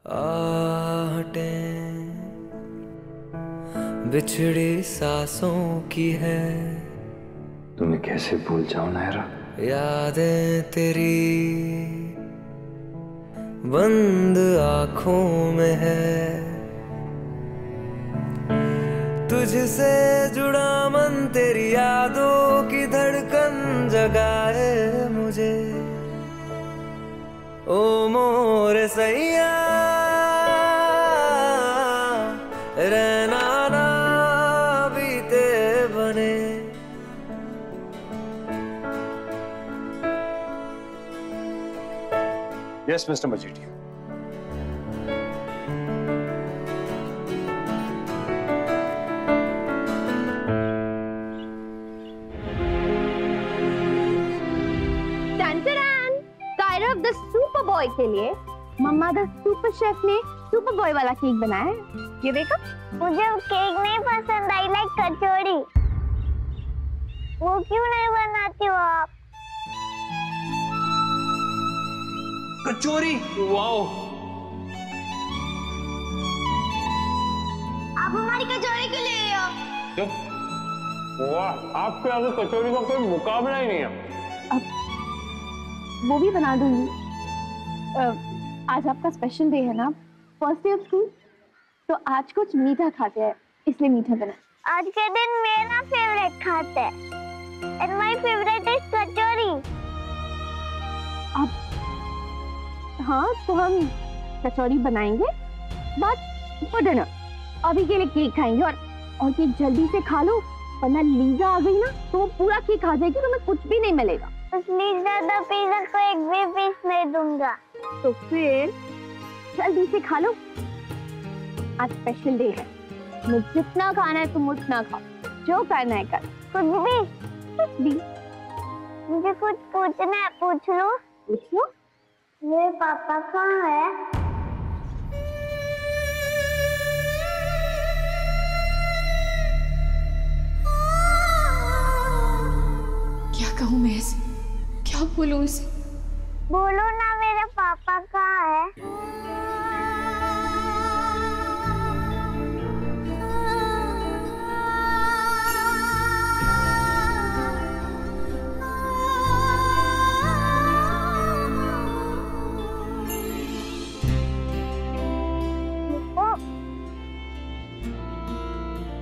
आहटें बिछड़ी सांसों की है, तुम्हें कैसे भूल जाऊं नायरा। यादें तेरी बंद आंखों में है, तुझसे जुड़ा मन तेरी यादों की धड़कन जगाए मुझे। ओ मोरे सैया रहना ना बीते बने। Yes mister Majithia. The super boy के लिए मम्मा द सुपर शेफ ने सुपर बॉय वाला केक बनाया है। ये देखो। मुझे वो केक नहीं पसंद, आई लाइक कचौड़ी। वो क्यों नहीं बनाती हो आप? कचौरी, वाओ। आप हमारी कचौरी क्यों ले रहे हो? वाह, आपके आगे कचौरी का कोई मुकाबला ही नहीं है। अब वो भी बना दूंगी। आज आपका स्पेशल डे है ना, फर्स्ट डे ऑफ स्कूल, तो आज कुछ मीठा खाते हैं, इसलिए मीठा बना। आज के दिन मेरा फेवरेट खाते हैं, and my favorite is कचौरी। अब हाँ, तो हम कचौरी बनाएंगे बट फॉर डिनर। अभी के लिए केक खाएंगे और केक जल्दी से खा लो, वरना लीजा आ गई ना तो वो पूरा केक खा जाएगी, तो हमें कुछ भी नहीं मिलेगा। लीजा तो पिज़्ज़ा को एक भी पीस नहीं दूंगा। तो फिर जल्दी से खा लो, आज स्पेशल डे है। मुझे जितना खाना है तुम उतना खाओ, जो करना है कर। कुछ भी। मुझे कुछ पूछना है, पूछ लो। पूछ लो। मेरे पापा कहाँ है? क्या कहूँ मैं इसे, क्या बोलूँ इसे? बोलो ना, मेरे पापा कहाँ है?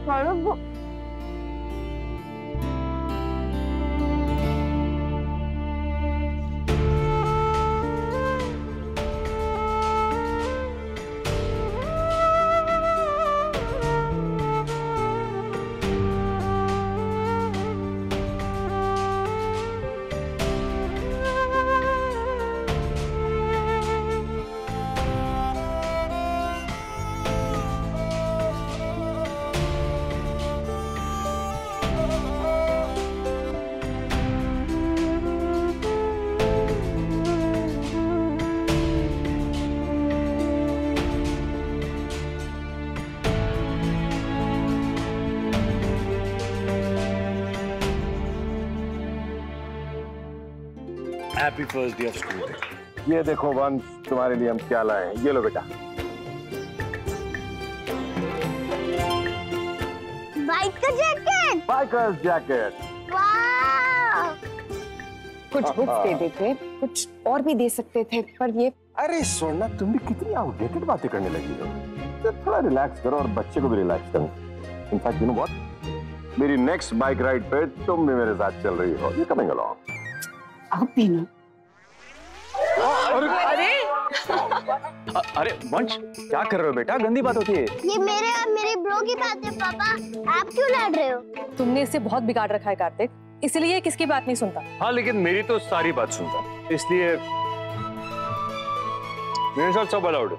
चलो happy first day of school. ये देखो वंश, तुम्हारे लिए हम क्या लाए हैं। ये लो बेटा। Biker jacket. Bikers jacket. वाह! कुछ बुक्स दे देते, कुछ और भी दे सकते थे, पर ये। अरे स्वर्णा, तुम भी कितनी आउटडेटेड बातें करने लगी हो। तो थोड़ा रिलैक्स करो और बच्चे को भी रिलैक्स करो। इनफैक्ट यू नो व्हाट, मेरी नेक्स्ट बाइक राइड पे तुम भी मेरे साथ चल रही हो। You coming along. आप भी ना। अरे वंश, क्या कर रहे हो बेटा? गंदी बात होती है ये। मेरे और मेरे ब्रो की बात है पापा, आप क्यों लड़ रहे हो? तुमने इसे बहुत बिगाड़ रखा है कार्तिक, इसलिए किसकी बात नहीं सुनता। हाँ, लेकिन मेरी तो सारी बात सुनता, इसलिए मेरे साथ सब अलाउड है।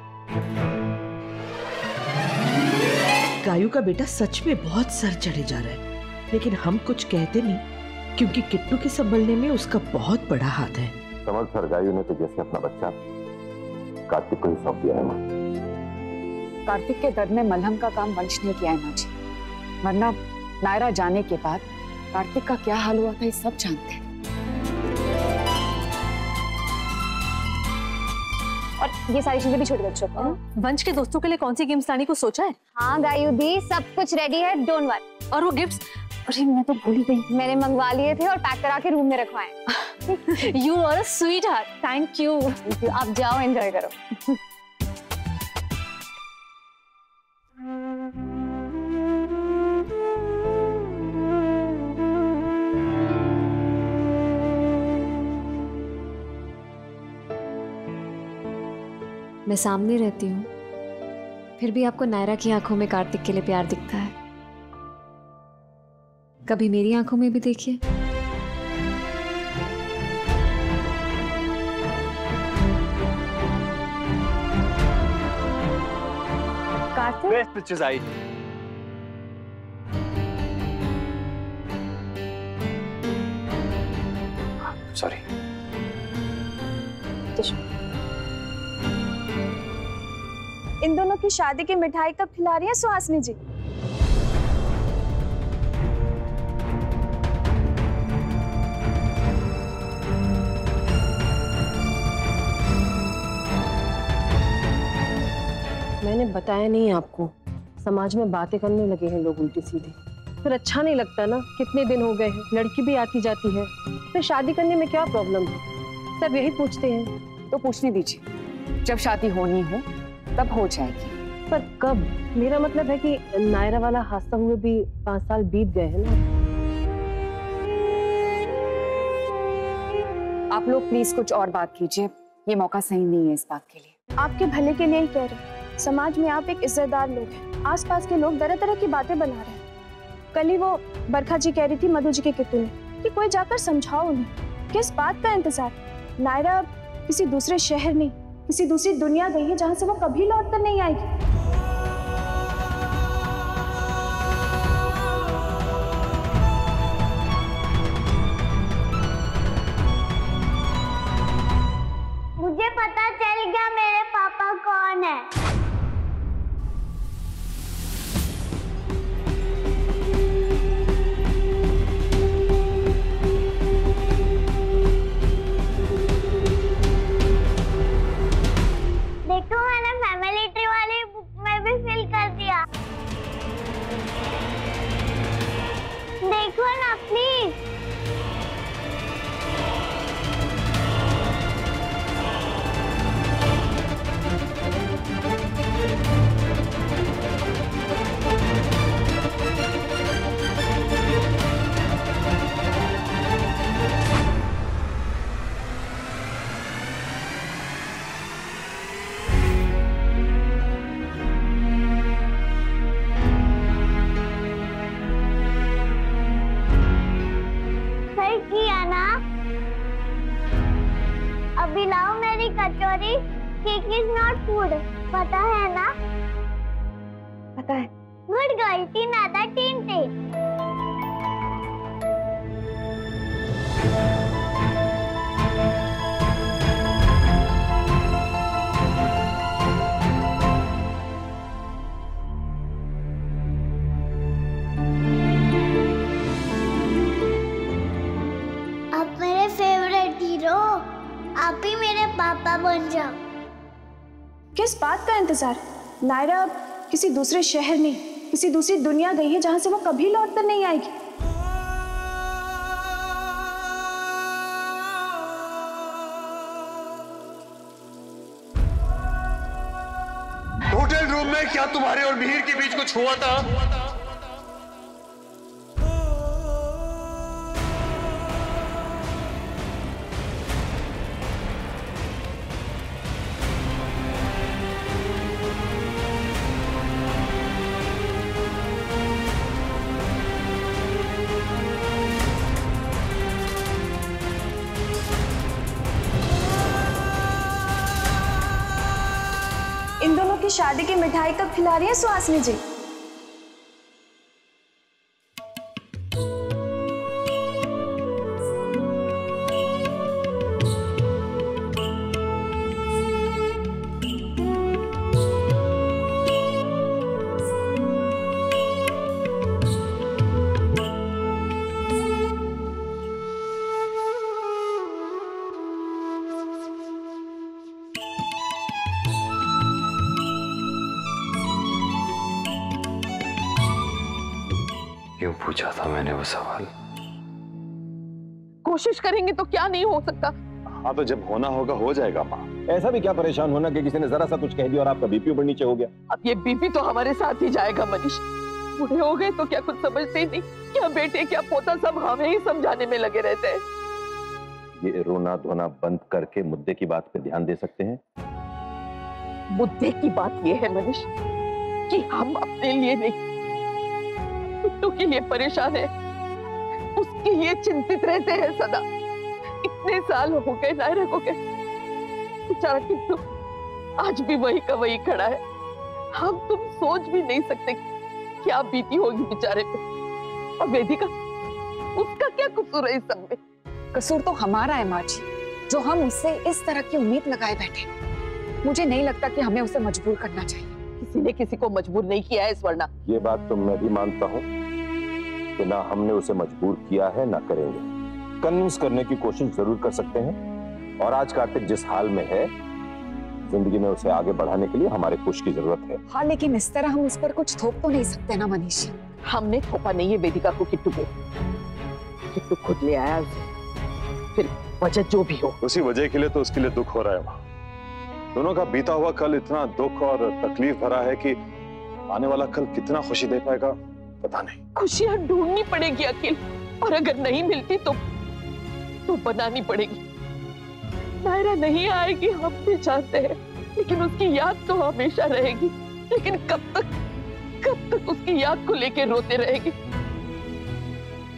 गायू का बेटा सच में बहुत सर चढ़े जा रहा है, लेकिन हम कुछ कहते नहीं क्योंकि किट्टू के संभलने में उसका बहुत बड़ा हाथ है। समझ सर, गायू ने तो जैसे अपना बच्चा कार्तिक को ही सौंप दिया है माँ। कार्तिक के दर्द में मलहम का काम वंश ने किया है माँ जी, वरना नायरा जाने के बाद कार्तिक का क्या हाल हुआ था ये सब जानते हैं। और ये सारी चीजें भी छोटे बच्चों को। वंश के दोस्तों के लिए कौन सी गेम्स लाने को सोचा है? हाँ गायू दी, सब कुछ रेडी है, डोंट वरी। और वो गिफ्ट्स? अरे मैं तो भूल ही गई, मैंने मंगवा लिए थे और पैक करा के रूम में रखवाए। You are a sweetheart, thank you. आप जाओ, एंजॉय करो। मैं सामने रहती हूँ, फिर भी आपको नायरा की आंखों में कार्तिक के लिए प्यार दिखता है। कभी मेरी आंखों में भी देखिए। कार्तिक, बेस्ट पिक्चर्स आई। सॉरी। इन दोनों की शादी की मिठाई कब खिला रही है सुहासिनी जी? मैंने बताया नहीं आपको, समाज में बातें करने लगे हैं लोग उल्टी सीधी, फिर अच्छा नहीं लगता ना। कितने दिन हो गए हैं, लड़की भी आती जाती है, फिर शादी करने में क्या प्रॉब्लम है? सब यही पूछते हैं। तो पूछने दीजिए, जब शादी होनी हो तब हो जाएगी। पर कब? मेरा मतलब है कि नायरा वाला हादसा हुए भी 5 साल बीत गए हैं ना। आप लोग प्लीज कुछ और बात कीजिए, ये मौका सही नहीं है इस बात के लिए। आपके भले के लिए ही कह रहे हैं। समाज में आप एक इज्जतदार लोग हैं, आसपास के लोग तरह तरह की बातें बना रहे हैं। कल ही वो बरखा जी कह रही थी मधु जी के किट्टू ने कि कोई जाकर समझाओ उन्हें। किस बात का इंतजार? नायरा किसी दूसरे शहर नहीं, किसी दूसरी दुनिया गई है जहां से वो कभी लौट कर नहीं आएगी। मुझे पता चल गया मेरे पापा कौन है। देखो मैंने फैमिली ट्री वाली बुक में भी फिल कर दिया। देखो ना प्लीज। सही किया ना? अभी लाओ मेरी कचौरी। केक इज नॉट फूड, पता है ना? पता है। गुड गर्ल, 3 आता 3 3। आप मेरे फेवरेट हीरो, आप ही मेरे पापा बन जाओ। किस बात का इंतजार? नायरा किसी दूसरे शहर नहीं, किसी दूसरी दुनिया गई है जहां से वो कभी लौट कर नहीं आएगी। होटल रूम में क्या तुम्हारे और मिहिर के बीच कुछ हुआ था? इन दोनों की शादी की मिठाई कब खिला रही है सुहासिनी जी? क्यों पूछा था मैंने वो सवाल? कोशिश करेंगे तो क्या नहीं हो सकता। हाँ तो जब होना होगा हो जाएगा माँ। ऐसा भी क्या परेशान होना कि किसी ने जरा सा कुछ कह दिया और आपका बीपी ऊपर नीचे हो गया। अब ये बीपी तो हमारे साथ ही जाएगा मनीष। बूढ़े हो गए तो क्या कुछ समझते ही नहीं? क्या बेटे क्या पोता सब हमें ही समझाने में लगे रहते हैं। ये रोना धोना बंद करके मुद्दे की बात पे ध्यान दे सकते हैं। मुद्दे की बात ये है मनीष कि हम अपने लिए नहीं, किट्टू के लिए परेशान है, उसके लिए चिंतित रहते हैं सदा। इतने साल हो गए नायरा को गए, बेचारा किट्टू आज भी वही का वही खड़ा है। हम तुम सोच भी नहीं सकते क्या बीती होगी बेचारे पे। और वेदिका, उसका क्या कसूर है इस सब में? कसूर तो हमारा है माँ जी, जो हम उससे इस तरह की उम्मीद लगाए बैठे। मुझे नहीं लगता कि हमें उसे मजबूर करना चाहिए। किसी ने किसी को मजबूर नहीं किया है स्वर्णा। ये बात तो मैं भी मानता हूँ कि ना हमने उसे मजबूर किया है ना करेंगे। कन्विंस करने की कोशिश जरूर कर सकते हैं। और आज कार्तिक जिस हाल में है, जिंदगी में उसे आगे बढ़ाने के लिए हमारे पुश की जरूरत है। हाँ लेकिन इस तरह हम उस पर कुछ थोप तो नहीं सकते ना मनीष। हमने थोपा नहीं है वेदिका को किट्टू पे, किट्टू खुद ले आया उसे। फिर वजह जो भी हो, उसी वजह के लिए तो उसके लिए दुख हो रहा है वहाँ। दोनों का बीता हुआ कल इतना दुख और तकलीफ भरा है कि आने वाला कल कितना खुशी दे पाएगा पता नहीं। खुशियां ढूंढनी पड़ेगी अखिल, और अगर नहीं मिलती तो बनानी पड़ेगी। नायरा नहीं आएगी हम भी चाहते हैं, लेकिन उसकी याद तो हमेशा रहेगी। लेकिन कब तक उसकी याद को लेके रोते रहेगी?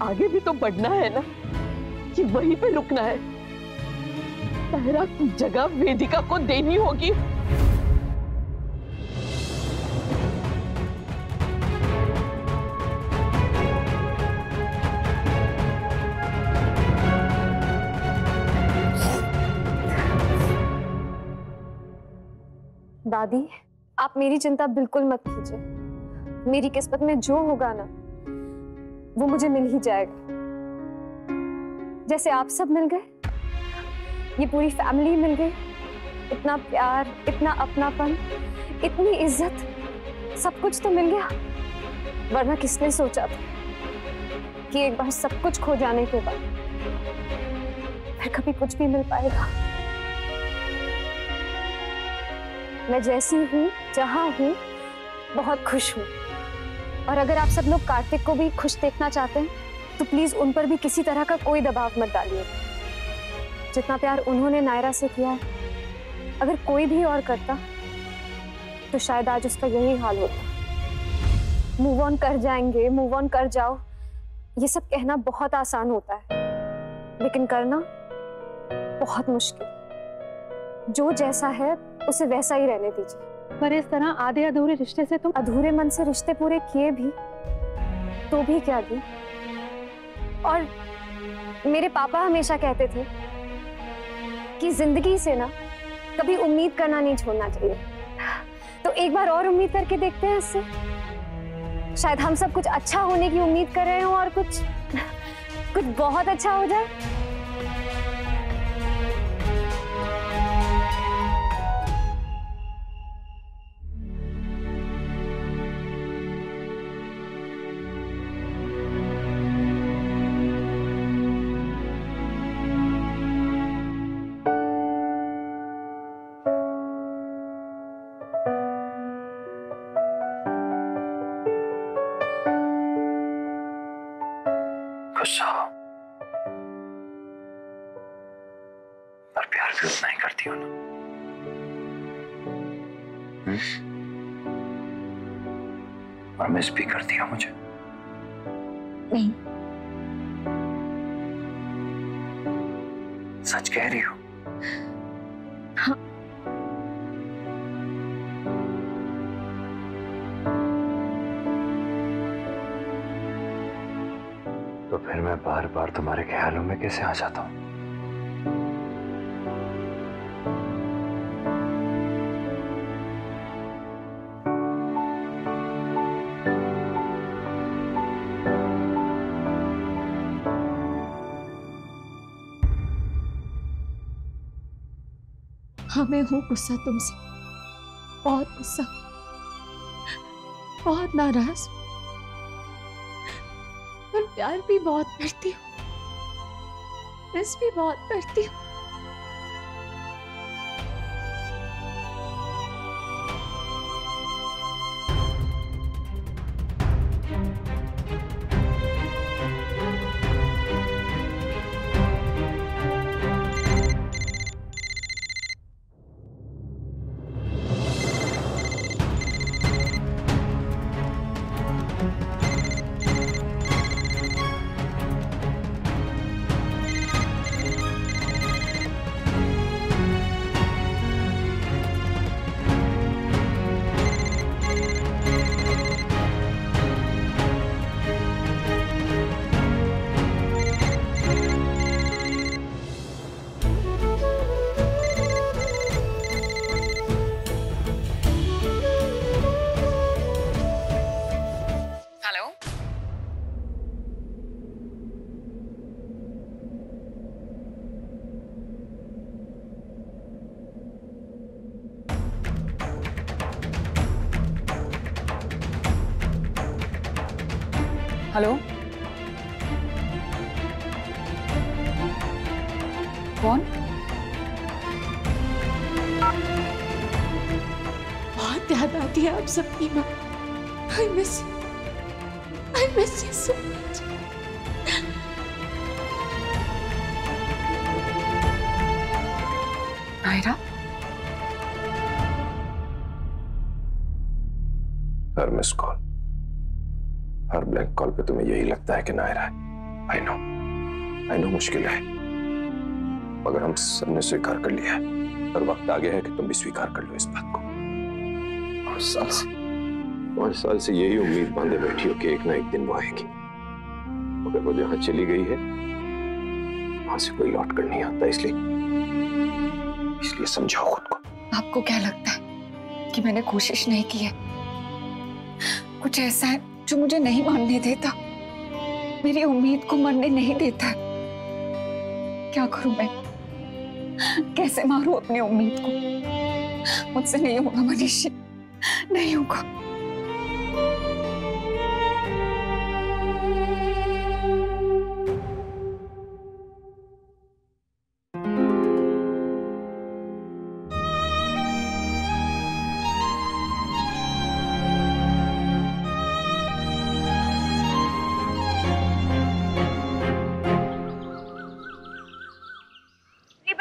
आगे भी तो बढ़ना है ना, कि वहीं पे रुकना है? नायरा की जगह वेदिका को देनी होगी। दादी, आप मेरी चिंता बिल्कुल मत कीजिए। मेरी किस्मत में जो होगा ना, वो मुझे मिल ही जाएगा। जैसे आप सब मिल गए, ये पूरी फैमिली मिल गई। इतना प्यार, इतना अपनापन, इतनी इज्जत, सब कुछ तो मिल गया। वरना किसने सोचा था कि एक बार सब कुछ खो जाने के बाद फिर कभी कुछ भी मिल पाएगा। मैं जैसी हूँ, जहाँ हूँ, बहुत खुश हूँ। और अगर आप सब लोग कार्तिक को भी खुश देखना चाहते हैं तो प्लीज उन पर भी किसी तरह का कोई दबाव मत डालिए। जितना प्यार उन्होंने नायरा से किया है, अगर कोई भी और करता तो शायद आज उसका यही हाल होता। मूव ऑन कर जाएंगे, मूव ऑन कर जाओ, ये सब कहना बहुत आसान होता है, लेकिन करना बहुत मुश्किल। जो जैसा है उसे वैसा ही रहने दीजिए। पर इस तरह आधे अधूरे रिश्ते से तुम अधूरे मन से रिश्ते पूरे किए भी तो भी क्या दी। और मेरे पापा हमेशा कहते थे कि जिंदगी से ना कभी उम्मीद करना नहीं छोड़ना चाहिए। तो एक बार और उम्मीद करके देखते हैं इससे। शायद हम सब कुछ अच्छा होने की उम्मीद कर रहे हो और कुछ बहुत अच्छा हो जाए। गुस्सा और प्यार भी उतना ही करती हो ना? और मिस भी करती हो मुझे? नहीं। सच कह रही हो? हाँ। तो फिर मैं बार बार तुम्हारे ख्यालों में कैसे आ जाता हूँ? हाँ, मैं हूँ गुस्सा तुमसे, बहुत गुस्सा, बहुत नाराज। प्यार भी बहुत करती हूँ, मिस भी बहुत करती हूँ। हेलो, कौन? बहुत याद आती है आप सबकी माँ। I miss you so much. Naira, हर मिस कॉल, हर ब्लैंक कॉल पे तुम्हें यही लगता है कि नायरा है। आई नो मुश्किल है, मगर हम सबने स्वीकार कर लिया है और वक्त आ गया है कि तुम भी स्वीकार कर लो इस बात को। 5 साल से यही उम्मीद बांधे बैठी हो कि एक ना एक दिन वो आएगी, मगर वो जहां चली गई है वहां से कोई लौट कर नहीं आता, इसलिए समझाओ खुद को। आपको क्या लगता है कि मैंने कोशिश नहीं की है? कुछ ऐसा है जो मुझे नहीं मानने देता, मेरी उम्मीद को मरने नहीं देता। क्या करूं मैं? कैसे मारूं अपनी उम्मीद को? मुझसे नहीं होगा मनीषी, नहीं होगा।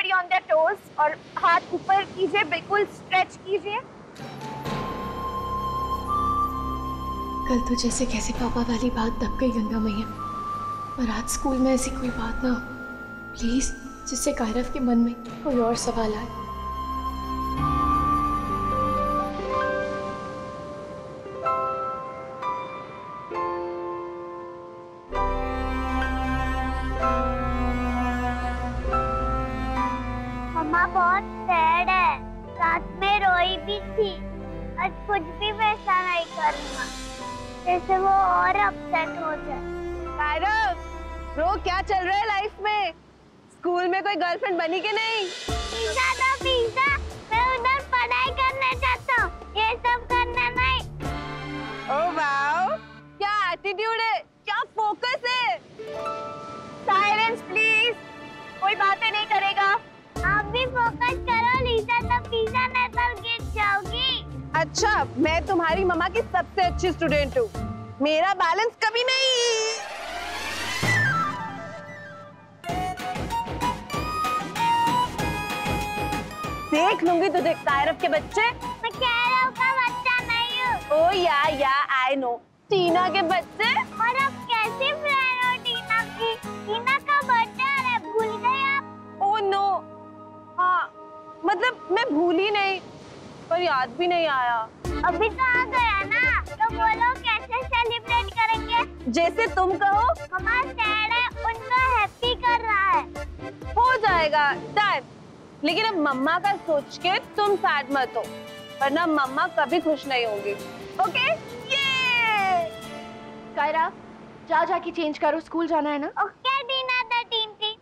ऑन देयर टोज और हाथ ऊपर कीजिए, बिल्कुल स्ट्रेच कीजिए। कल तो जैसे कैसे पापा वाली बात दब गई गंगा मैया, और आज स्कूल में ऐसी कोई बात ना हो प्लीज, जिससे कायरव के मन में कोई और सवाल आए। मम्मा बहुत सैड है, रात में रोई भी थी। आज कुछ भी वैसा नहीं करूँगा जैसे वो और अपसेट हो जाए। कायरव, रो, क्या चल रहा है लाइफ में? स्कूल में कोई गर्लफ्रेंड बनी कि नहीं? पिज़्ज़ा दो पिज़्ज़ा, मैं उधर पढ़ाई करना चाहता हूँ, ये सब करना नहीं। ओह वाओ, क्या एटीट्यूड है, क्या फोकस है। साइलेंस प्लीज, कोई बातें नहीं करेगा। आप भी फोकस करो लीजा, तो पिज़्ज़ा नहीं तो गिर जाओगी। अच्छा, मैं तुम्हारी मम्मा की सबसे अच्छी स्टूडेंट हूँ, मेरा बैलेंस कभी नहीं। देख लूंगी तुझे कायरव के बच्चे। मैं कायरव का बच्चा नहीं हूँ। ओ या आई नो, टीना के बच्चे। और अब कैसी फ्रेंड हो टीना की? टीना का बर्थडे है, भूल गए आप? ओ नो, हाँ मतलब मैं भूली नहीं, पर याद भी नहीं आया। अभी तो आ गया ना, तो बोलो कैसे सेलिब्रेट करेंगे? जैसे तुम कहो। हमारा सैड है, उनको हैप्पी कर रहा है। हो जाएगा डन, लेकिन अब मम्मा का सोच के तुम सैड मत हो, वरना मम्मा कभी खुश नहीं होगी। ओके? ये कायरा, जाके चेंज करो, स्कूल जाना है ना। ओके टीना द टींटी।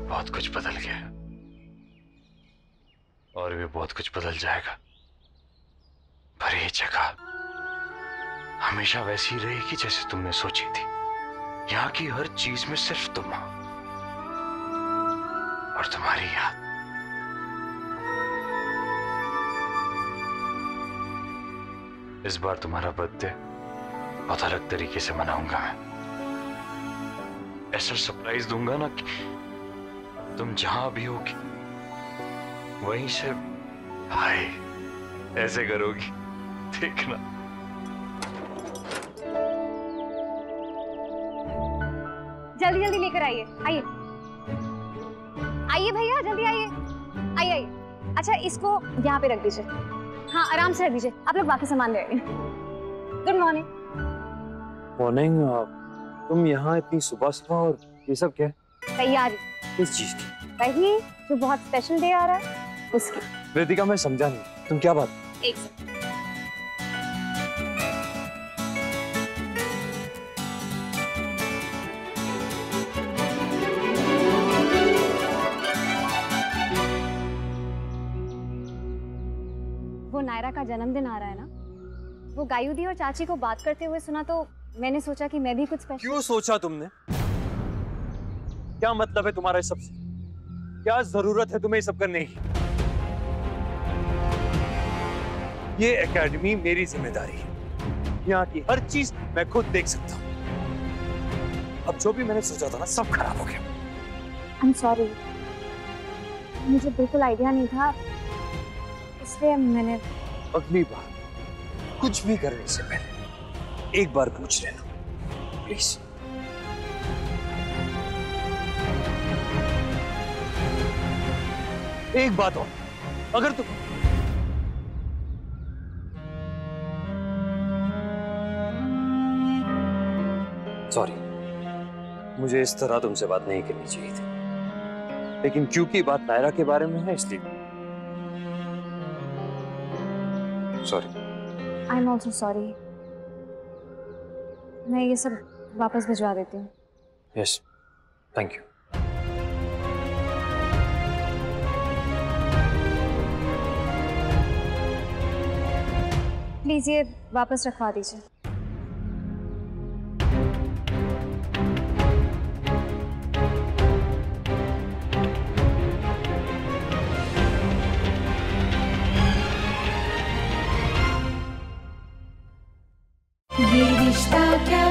बहुत कुछ बदल गया और भी बहुत कुछ बदल जाएगा, पर ये जगह हमेशा वैसी रहेगी जैसे तुमने सोची थी। यहाँ की हर चीज में सिर्फ तुम हो और तुम्हारी याद। इस बार तुम्हारा बर्थडे बहुत अलग तरीके से मनाऊंगा मैं। ऐसा सरप्राइज दूंगा ना कि तुम जहां भी होगी वहीं से हाय ऐसे करोगी, देखना। जल्दी जल्दी लेकर आइए, आइए आइए भैया, जल्दी आइए, आइए आइए। अच्छा इसको यहाँ पे रख दीजिए, हाँ आराम से रख दीजिए, आप लोग बाकी सामान ले आइए। Good morning. मॉर्निंग। तुम यहाँ इतनी सुबह सुबह और ये सब क्या है? तैयारी किस चीज की? वही जो बहुत स्पेशल डे आ रहा है उसकी। वेदिका मैं समझा नहीं, तुम क्या बात? एक सेकंड। वो नायरा का जन्मदिन आ रहा है ना, वो गायू दी और चाची को बात करते हुए सुना तो मैंने सोचा कि मैं भी कुछ स्पेशल। क्यों सोचा तुमने? क्या मतलब है तुम्हारा इस सब से? क्या जरूरत है तुम्हें ये सब करने की? ये एकेडमी मेरी जिम्मेदारी है, यहाँ की हर चीज मैं खुद देख सकता हूँ। अब जो भी मैंने सोचा था ना सब खराब हो गया। I'm sorry, मुझे बिल्कुल आइडिया नहीं था, इसलिए मैंने। अगली बार कुछ भी करने से पहले एक बार पूछ लेना प्लीज। एक बात और, अगर तुम सॉरी, मुझे इस तरह तुमसे बात नहीं करनी चाहिए थी, लेकिन क्योंकि बात नायरा के बारे में है इसलिए sorry. I am also sorry. मैं ये सब वापस भिजवा देती हूँ। Yes, thank you. प्लीज ये वापस रखवा दीजिए। ये रिश्ता क्या